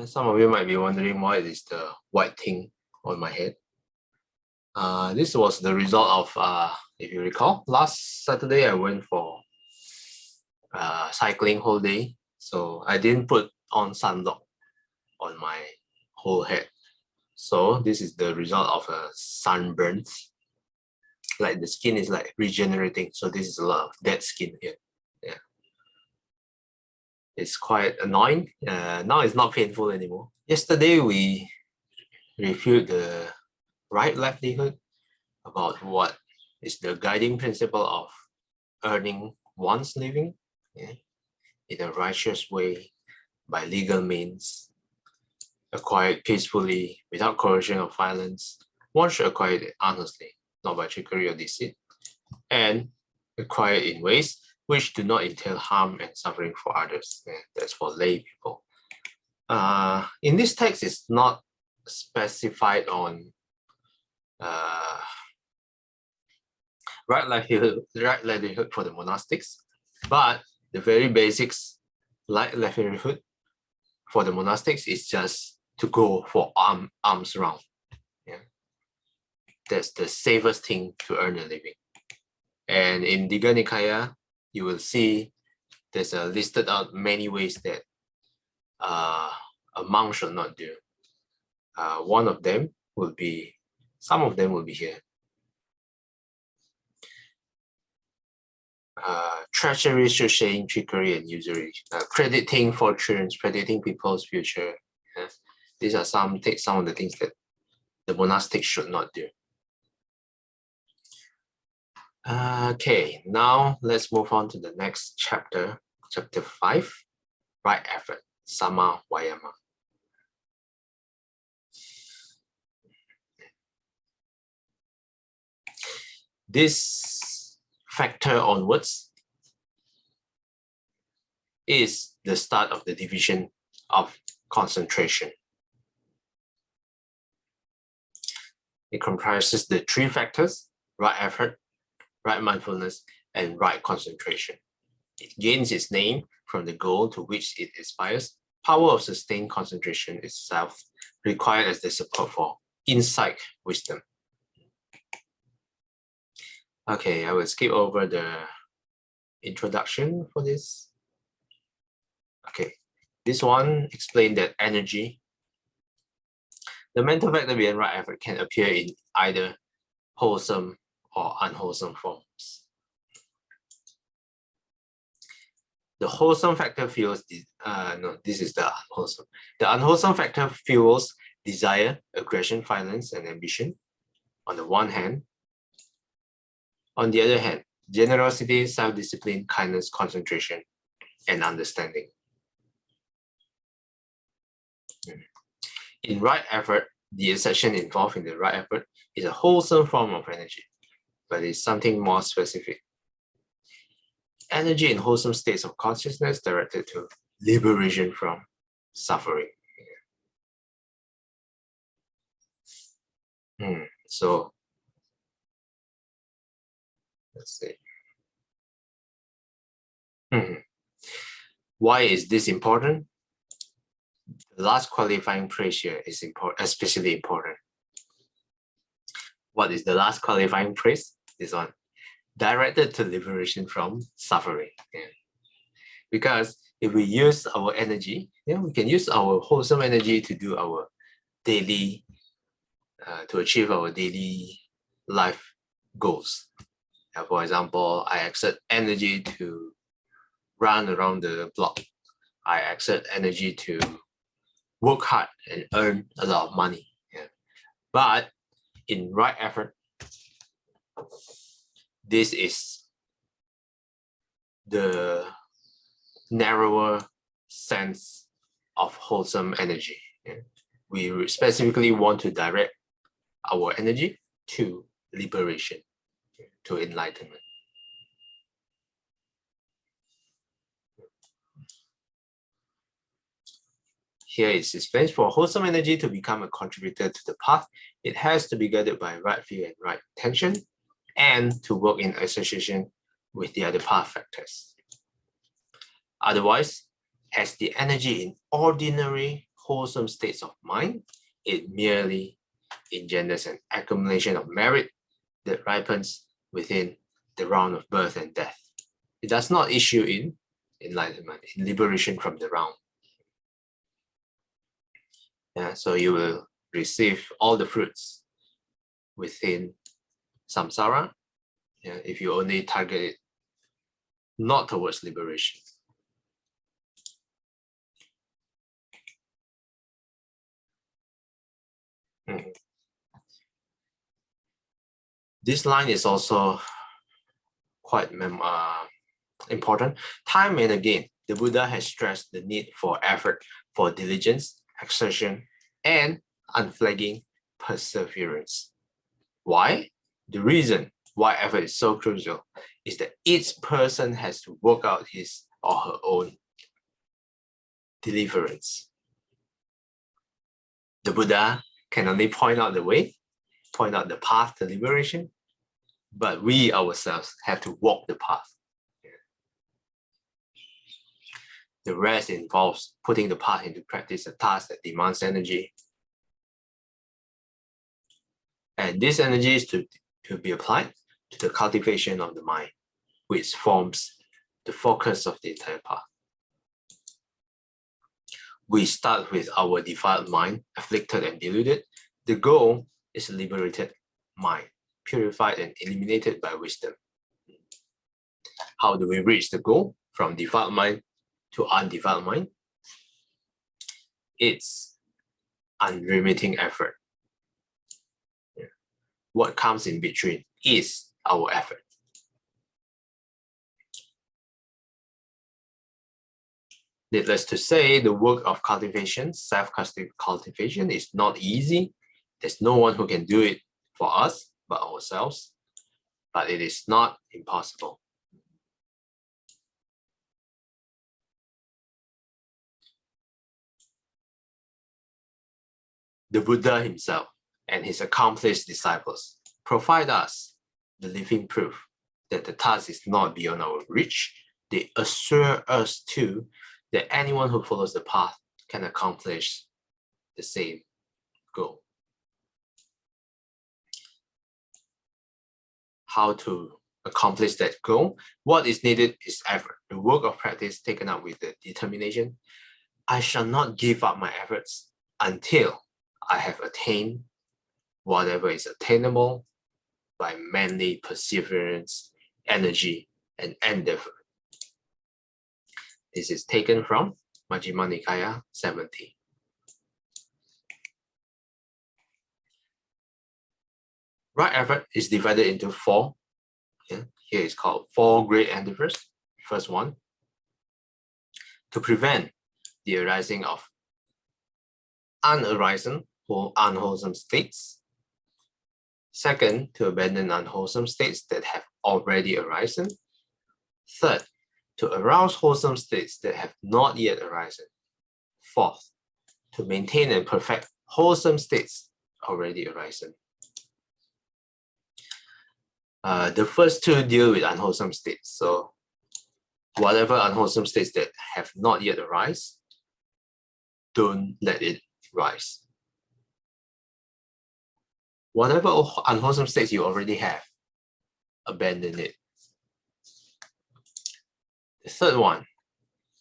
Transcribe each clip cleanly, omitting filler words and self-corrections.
Some of you might be wondering why it is the white thing on my head. This was the result of, if you recall, last Saturday I went for cycling whole day. So I didn't put on sunblock on my whole head. So this is the result of a sunburn. Like the skin is like regenerating. So this is a lot of dead skin here. Yeah. It's quite annoying. Now it's not painful anymore. Yesterday we reviewed the right livelihood, about what is the guiding principle of earning one's living, yeah, in a righteous way, by legal means, acquired peacefully, without coercion or violence. One should acquire it honestly, not by trickery or deceit, and acquire it in ways which do not entail harm and suffering for others. Yeah, that's for lay people. In this text, it's not specified on right livelihood for the monastics, but the very basics right livelihood for the monastics is just to go for alms round. Yeah, that's the safest thing to earn a living. And in Digha Nikaya, you will see there's listed out many ways that a monk should not do. One of them will be, some of them will be here. Treachery, shame, trickery, and usury. Predicting fortunes, predicting people's future. Yeah. These are some of the things that the monastic should not do. Okay, now let's move on to the next chapter, chapter 5, right effort, Sama Vayama. This factor onwards is the start of the division of concentration. It comprises the three factors: right effort, right mindfulness, and right concentration. It gains its name from the goal to which it aspires. Power of sustained concentration itself required as the support for insight wisdom. Okay, I will skip over the introduction for this. Okay, this one explained that energy, the mental factor behind right effort, can appear in either wholesome or unwholesome forms. The wholesome factor fuels this is the unwholesome. The unwholesome factor fuels desire, aggression, violence, and ambition on the one hand. On the other hand, generosity, self-discipline, kindness, concentration, and understanding. In right effort, the ascension involved in the right effort is a wholesome form of energy, but it's something more specific. Energy in wholesome states of consciousness directed to liberation from suffering. So let's see. Why is this important? The last qualifying phrase here is especially important. What is the last qualifying phrase? This one. Directed to liberation from suffering. Yeah. Because if we use our energy, we can use our wholesome energy to do our daily, to achieve our daily life goals. For example, I exert energy to run around the block. I exert energy to work hard and earn a lot of money. Yeah. But in right effort, this is the narrower sense of wholesome energy. Yeah. We specifically want to direct our energy to liberation, to enlightenment. Here it explains, for wholesome energy to become a contributor to the path, it has to be guided by right view and right intention, and to work in association with the other path factors. Otherwise, as the energy in ordinary wholesome states of mind, it merely engenders an accumulation of merit that ripens within the round of birth and death. It does not issue in enlightenment, in liberation from the round. Yeah, so you will receive all the fruits within samsara, yeah, if you only target it not towards liberation. This line is also quite important. Time and again, the Buddha has stressed the need for effort, for diligence, exertion, and unflagging perseverance. Why? The reason why effort is so crucial is that each person has to work out his or her own deliverance. The Buddha can only point out the way, point out the path to liberation, but we ourselves have to walk the path. The rest involves putting the path into practice, a task that demands energy. And this energy is to be applied to the cultivation of the mind, which forms the focus of the entire path. We start with our defiled mind, afflicted and deluded. The goal is a liberated mind, purified and eliminated by wisdom. How do we reach the goal from defiled mind to undefiled mind? It's unremitting effort. What comes in between is our effort. Needless to say, the work of cultivation, self-cultivation, is not easy. There's no one who can do it for us but ourselves, but it is not impossible. The Buddha himself and his accomplished disciples provide us the living proof that the task is not beyond our reach. They assure us too that anyone who follows the path can accomplish the same goal. How to accomplish that goal? What is needed is effort. The work of practice taken up with the determination. I shall not give up my efforts until I have attained whatever is attainable by manly perseverance, energy, and endeavor. This is taken from Majjhima Nikaya 70. Right effort is divided into four. Yeah, here it's called four great endeavors. First one, to prevent the arising of unarisen or unwholesome states. Second, to abandon unwholesome states that have already arisen. Third, to arouse wholesome states that have not yet arisen. Fourth, to maintain and perfect wholesome states already arisen. The first two deal with unwholesome states. So whatever unwholesome states that have not yet arisen, don't let it rise. Whatever unwholesome states you already have, abandon it. The third one,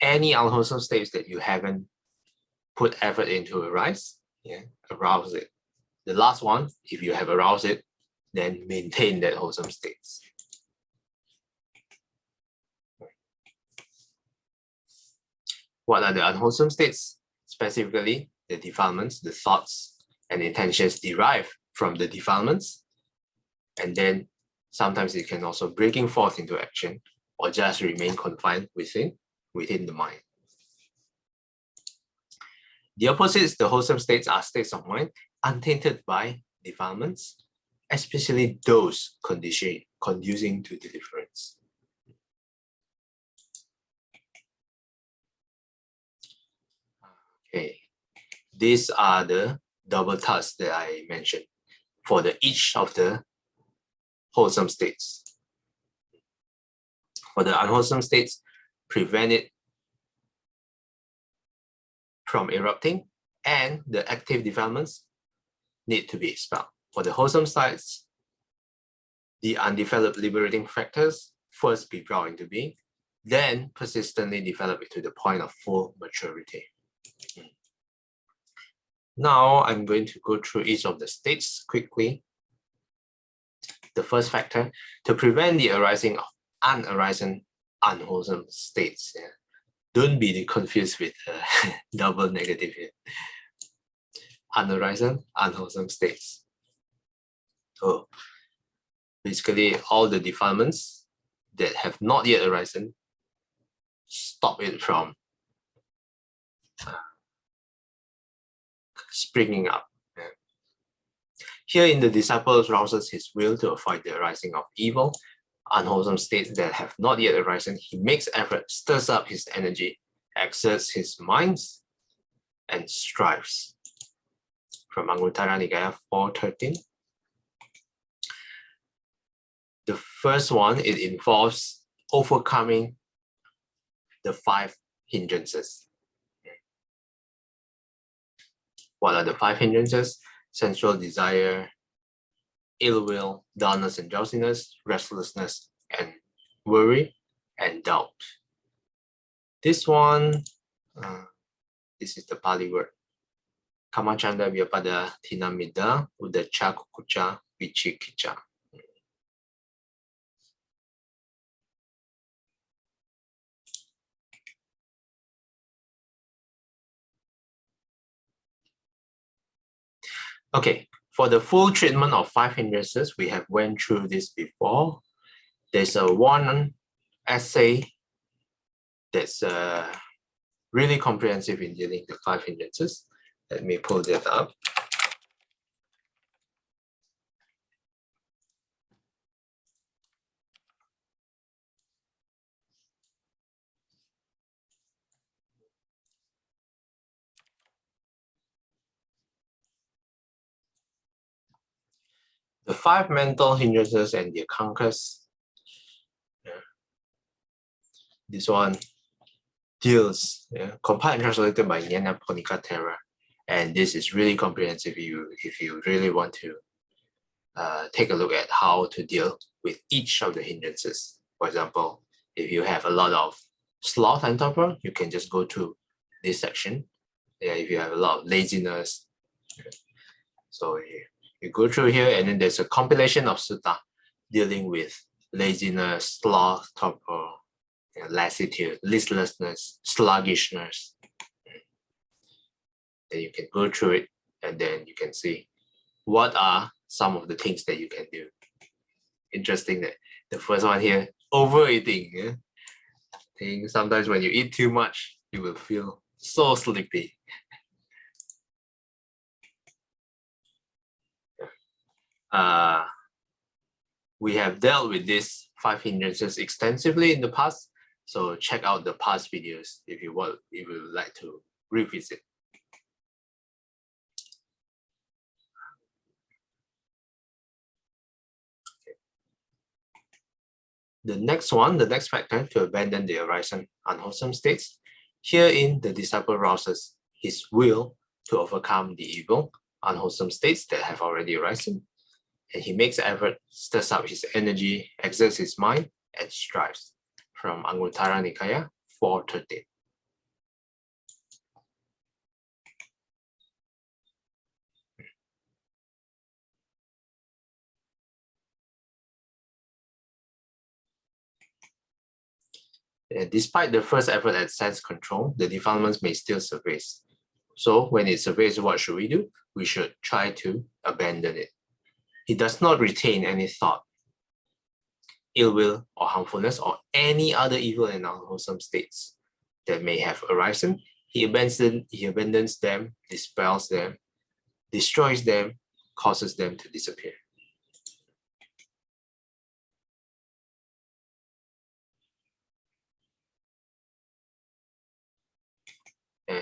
any unwholesome states that you haven't put effort into arise, arouse it. The last one, if you have aroused it, then maintain that wholesome states. What are the unwholesome states? Specifically, the defilements, the thoughts and intentions derived from the defilements. And then sometimes it can also breaking forth into action or just remain confined within the mind. The opposites, the wholesome states, are states of mind untainted by defilements, especially those conducing to deliverance. Okay, these are the double tasks that I mentioned for each of the wholesome states. For the unwholesome states, prevent it from erupting and the active defilements need to be expelled. For the wholesome states, the undeveloped liberating factors first be brought into being, then persistently develop it to the point of full maturity. Now I'm going to go through each of the states quickly. The first factor, to prevent the arising of unarising unwholesome states. Yeah. Don't be confused with double negative here. Unarising, unwholesome states. So basically all the defilements that have not yet arisen, stop it from springing up. Yeah. Here in the disciple rouses his will to avoid the arising of evil, unwholesome states that have not yet arisen. He makes effort, stirs up his energy, exerts his minds, and strives. From Anguttara Nikaya 4.13. The first one, it involves overcoming the 5 hindrances. What are the 5 hindrances? Sensual desire, ill will, dullness and drowsiness, restlessness and worry, and doubt. This one, this is the Pali word. Kamachanda Vyapada Tinamida Udacha Kukucha Vichikicha. Okay, for the full treatment of 5 hindrances, we have went through this before. There's a one essay that's really comprehensive in dealing with the 5 hindrances. Let me pull that up. The 5 mental hindrances and their conquers. This one deals, compiled and translated by Nyana Ponika Terra. And this is really comprehensive if you really want to take a look at how to deal with each of the hindrances. For example, if you have a lot of sloth and torpor, you can just go to this section. If you have a lot of laziness, so you go through here, and then there's a compilation of sutta dealing with laziness, sloth, torpor, lassitude, listlessness, sluggishness. Then you can go through it, and then you can see what are some of the things that you can do. Interesting that the first one here, overeating. Yeah? I think sometimes when you eat too much, you will feel so sleepy. We have dealt with these 5 hindrances extensively in the past, so check out the past videos if you would like to revisit. The next one, the next factor to abandon the arising unwholesome states. Herein, the disciple rouses his will to overcome the evil, unwholesome states that have already arisen. And he makes effort, stirs up his energy, exerts his mind, and strives. From Anguttara Nikaya 4.13. Despite the first effort at sense control, the defilements may still surface. So when it surfaces, what should we do? We should try to abandon it. He does not retain any thought, ill will, or harmfulness, or any other evil and unwholesome states that may have arisen. He abandons them, dispels them, destroys them, causes them to disappear.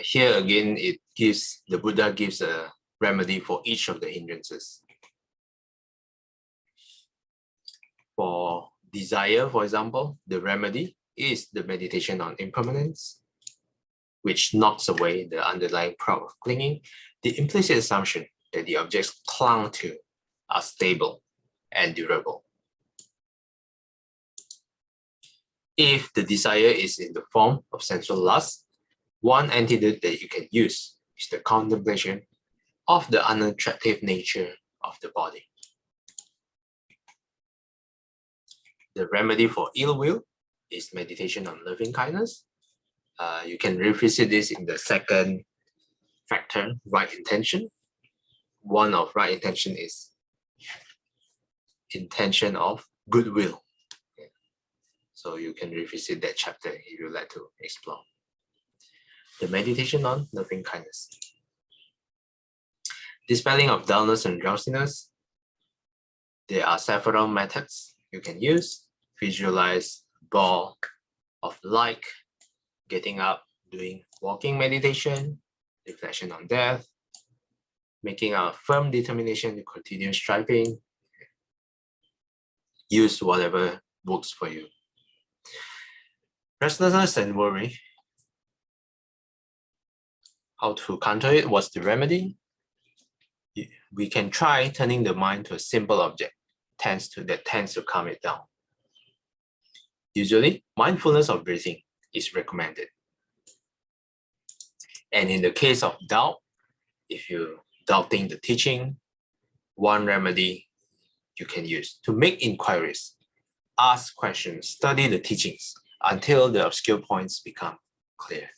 Here again, the Buddha gives a remedy for each of the hindrances. For desire, for example, the remedy is the meditation on impermanence. which knocks away the underlying prop of clinging, the implicit assumption that the objects clung to are stable and durable. If the desire is in the form of sensual lust, one antidote that you can use is the contemplation of the unattractive nature of the body. The remedy for ill will is meditation on loving kindness. You can revisit this in the second factor, right intention. One of right intention is intention of goodwill. So you can revisit that chapter if you'd like to explore. The meditation on loving kindness. Dispelling of dullness and drowsiness. There are several methods you can use. Visualize a ball of light, getting up, doing walking meditation, reflection on death, making a firm determination to continue striving. Use whatever works for you. Restlessness and worry. How to counter it? What's the remedy? We can try turning the mind to a simple object that tends to calm it down. Usually, mindfulness of breathing is recommended. And in the case of doubt, if you're doubting the teaching, one remedy you can use to make inquiries, ask questions, study the teachings until the obscure points become clear.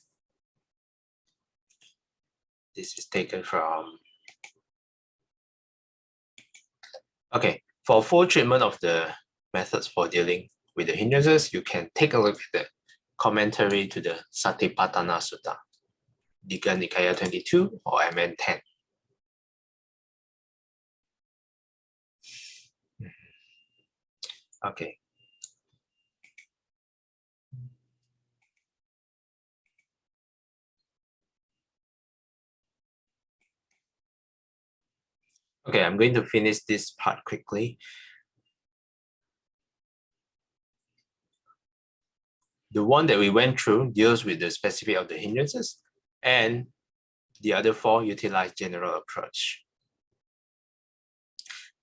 This is taken from... Okay, for full treatment of the methods for dealing with the hindrances, you can take a look at the commentary to the Satipatthana Sutta, Digha Nikaya 22 or MN 10. Okay. Okay, I'm going to finish this part quickly. The one that we went through deals with the specific of the hindrances, and the other four utilize general approach.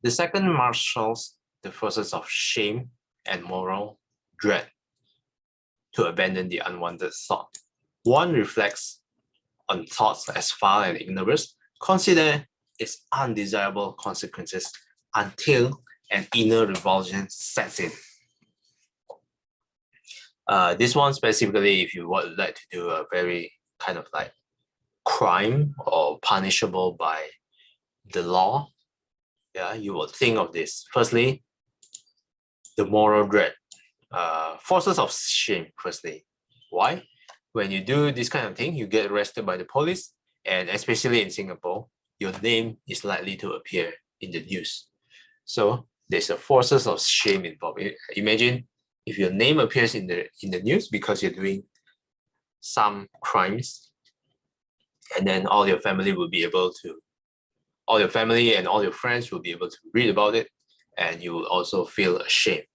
The second marshals the forces of shame and moral dread to abandon the unwanted thought. One reflects on thoughts as foul and ignominious, consider its undesirable consequences until an inner revulsion sets in. This one specifically, if you would like to do a very kind of like crime or punishable by the law, yeah, you will think of this. Firstly, the moral dread, forces of shame. Firstly, why? When you do this kind of thing, you get arrested by the police, and especially in Singapore, your name is likely to appear in the news. So there's a forces of shame involved. Imagine if your name appears in the news because you're doing some crimes, and then all your family will be able to, all your family and all your friends will be able to read about it, and you will also feel ashamed.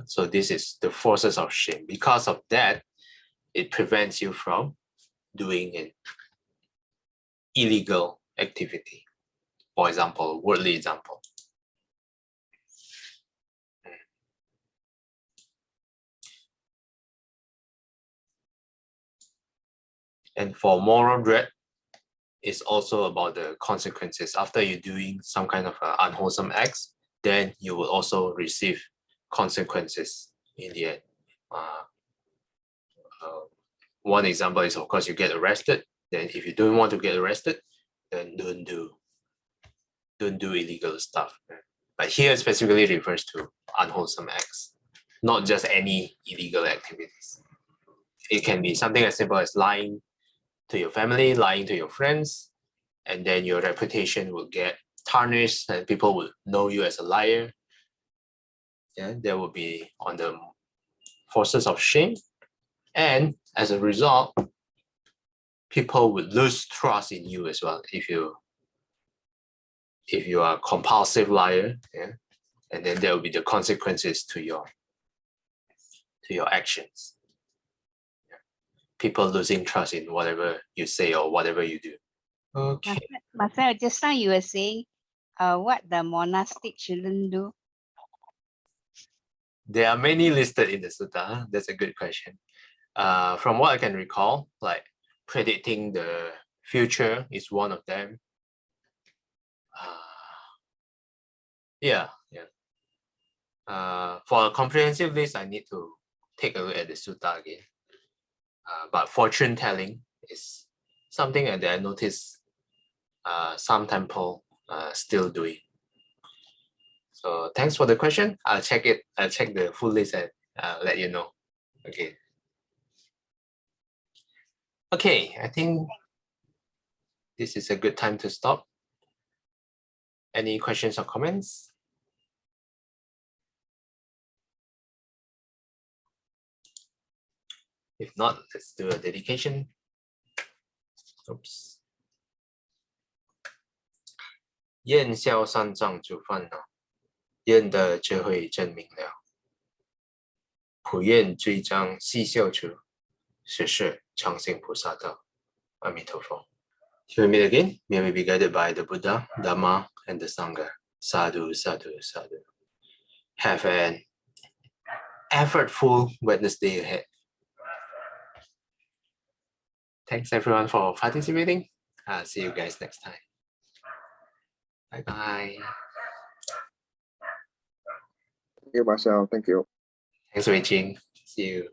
So this is the forces of shame. Because of that, it prevents you from doing an illegal activity. For example, worldly example. And for moral dread, it's also about the consequences. After you're doing some kind of unwholesome acts, then you will also receive consequences in the end. One example is, of course, you get arrested. Then if you don't want to get arrested, then don't do illegal stuff. But here specifically refers to unwholesome acts, not just any illegal activities. It can be something as simple as lying to your family, lying to your friends, and then your reputation will get tarnished and people will know you as a liar. Yeah, there will be on the forces of shame. And as a result, people would lose trust in you as well if you are a compulsive liar, yeah, and then there will be the consequences to your actions. Yeah. people losing trust in whatever you say or whatever you do. Okay. Marcel, just now you were saying what the monastic shouldn't do. There are many listed in the sutta. That's a good question. From what I can recall, like predicting the future is one of them. Yeah. For a comprehensive list, I need to take a look at the sutta again. But fortune telling is something that I noticed some temple still doing. So thanks for the question. I'll check it. I'll check the full list and let you know. Okay. Okay, I think this is a good time to stop. Any questions or comments? If not, let's do a dedication. Oops. 愿消三障诸烦恼，愿得智慧真明了。普愿罪障悉消除，世世常行菩萨道。阿弥陀佛。Till we meet again, may we be guided by the Buddha, Dhamma, and the Sangha. Sadhu, sadhu, sadhu. Have an effortful Wednesday ahead. Thanks everyone for participating. See you guys next time. Bye-bye. Thank you, Marcel. Thank you. Thanks, Wei Jing. See you.